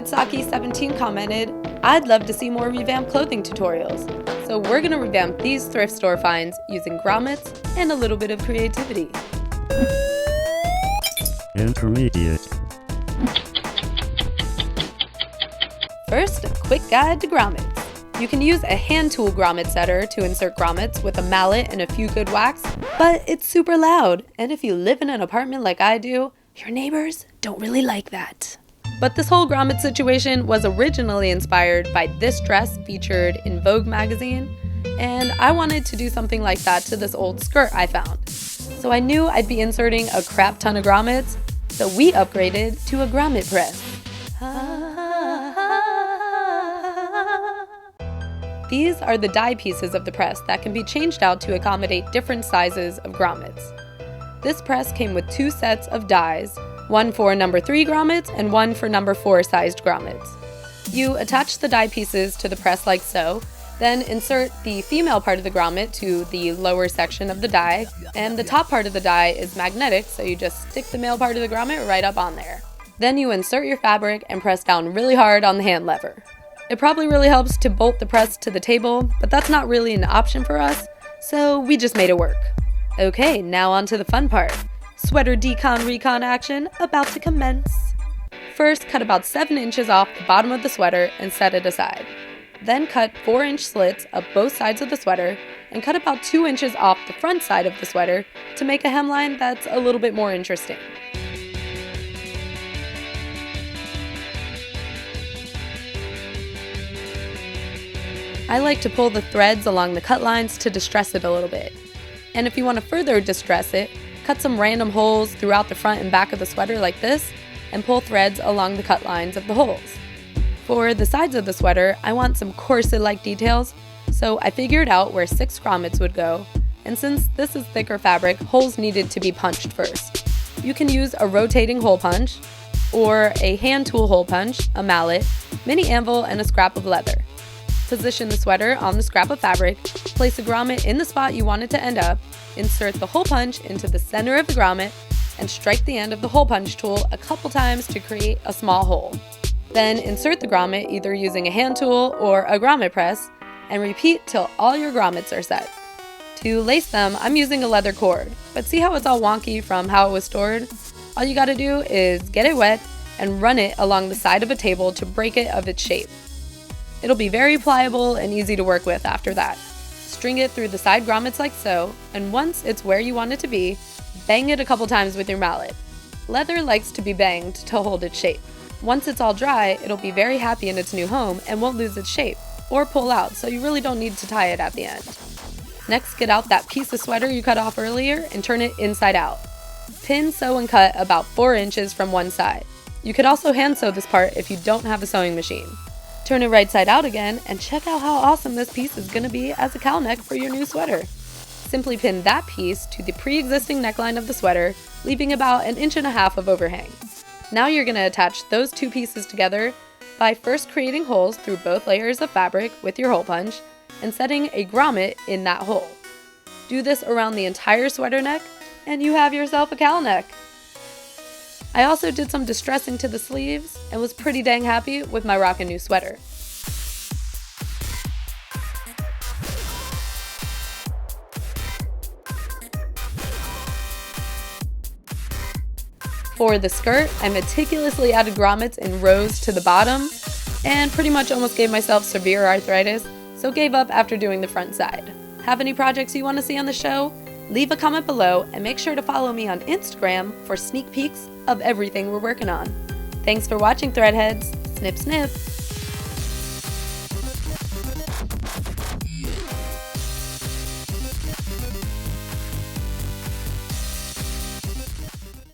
RedSaki17 commented, "I'd love to see more revamp clothing tutorials." So we're gonna revamp these thrift store finds using grommets and a little bit of creativity. Intermediate. First, a quick guide to grommets. You can use a hand tool grommet setter to insert grommets with a mallet and a few good whacks, but it's super loud, and if you live in an apartment like I do, your neighbors don't really like that. But this whole grommet situation was originally inspired by this dress featured in Vogue magazine, and I wanted to do something like that to this old skirt I found. So I knew I'd be inserting a crap ton of grommets, so we upgraded to a Grommet Press. These are the die pieces of the press that can be changed out to accommodate different sizes of grommets. This press came with 2 sets of dies, one for number 3 grommets and one for number 4 sized grommets. You attach the die pieces to the press like so, then insert the female part of the grommet to the lower section of the die, and the top part of the die is magnetic, so you just stick the male part of the grommet right up on there. Then you insert your fabric and press down really hard on the hand lever. It probably really helps to bolt the press to the table, but that's not really an option for us, so we just made it work. Okay, now on to the fun part. Sweater decon recon action about to commence. First, cut about 7 inches off the bottom of the sweater and set it aside. Then cut 4-inch slits up both sides of the sweater and cut about 2 inches off the front side of the sweater to make a hemline that's a little bit more interesting. I like to pull the threads along the cut lines to distress it a little bit. And if you want to further distress it, cut some random holes throughout the front and back of the sweater like this, and pull threads along the cut lines of the holes. For the sides of the sweater, I want some corset-like details, so I figured out where 6 grommets would go, and since this is thicker fabric, holes needed to be punched first. You can use a rotating hole punch, or a hand tool hole punch, a mallet, mini anvil, and a scrap of leather. Position the sweater on the scrap of fabric, place a grommet in the spot you want it to end up, insert the hole punch into the center of the grommet, and strike the end of the hole punch tool a couple times to create a small hole. Then insert the grommet either using a hand tool or a grommet press, and repeat till all your grommets are set. To lace them, I'm using a leather cord, but see how it's all wonky from how it was stored? All you gotta do is get it wet and run it along the side of a table to break it of its shape. It'll be very pliable and easy to work with after that. String it through the side grommets like so, and once it's where you want it to be, bang it a couple times with your mallet. Leather likes to be banged to hold its shape. Once it's all dry, it'll be very happy in its new home and won't lose its shape, or pull out, so you really don't need to tie it at the end. Next, get out that piece of sweater you cut off earlier and turn it inside out. Pin, sew, and cut about 4 inches from one side. You could also hand sew this part if you don't have a sewing machine. Turn it right side out again, and check out how awesome this piece is going to be as a cowl neck for your new sweater. Simply pin that piece to the pre-existing neckline of the sweater, leaving about 1.5 inches of overhang. Now you're going to attach those 2 pieces together by first creating holes through both layers of fabric with your hole punch and setting a grommet in that hole. Do this around the entire sweater neck, and you have yourself a cowl neck. I also did some distressing to the sleeves and was pretty dang happy with my rockin' new sweater. For the skirt, I meticulously added grommets in rows to the bottom and pretty much almost gave myself severe arthritis, so gave up after doing the front side. Have any projects you want to see on the show? Leave a comment below and make sure to follow me on Instagram for sneak peeks of everything we're working on. Thanks for watching, Threadheads. Snip snip!